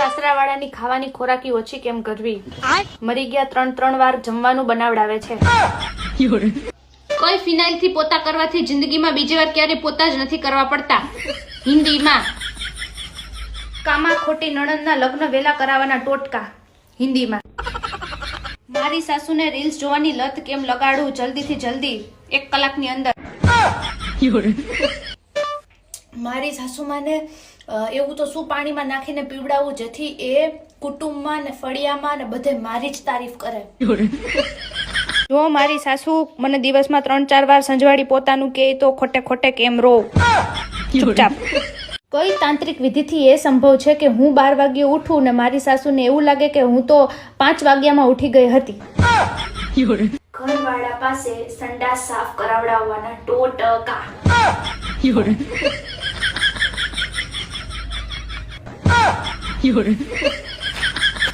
સાસરાવાળાની ખાવાની ખોરાકી ઓછી કેમ કરવી? મરી ગયા 3 વાર જમવાનું બનાવડાવે છે. કોઈ ફિનાઇલ થી પોતા કરવાથી જિંદગીમાં બીજી વાર ક્યારે પોતા જ નથી કરવા પડતા. હિન્દીમાં કામા ખોટી નણંદના લગ્ન વેલા કરાવવાના ટોટકા. હિન્દીમાં મારી સાસુને રીલ્સ જોવાની લત કેમ લગાડું જલ્દીથી જલ્દી 1 કલાકની અંદર. મારી સાસુમાને એવું તો શું પાણીમાં નાખીને પીવડાવવું જેથી એ કુટુંબમાં ને ફળિયામાં ને બધે મારી જ તારીફ કરે. જો મારી સાસુ મને દિવસમાં 3-4 વાર સંજવાડી પોતાનું કહે તો ખોટે ખોટે કેમ રો? ચૂપચાપ. કઈ તાંત્રિક વિધિથી એ સંભવ છે કે હું 12 વાગ્યે ઉઠું ને મારી સાસુને એવું લાગે કે હું તો 5 વાગ્યામાં ઉઠી ગઈ હતી? ઘરવાળા પાસે સંડાસ સાફ કરાવડાવવાના ટોટકા.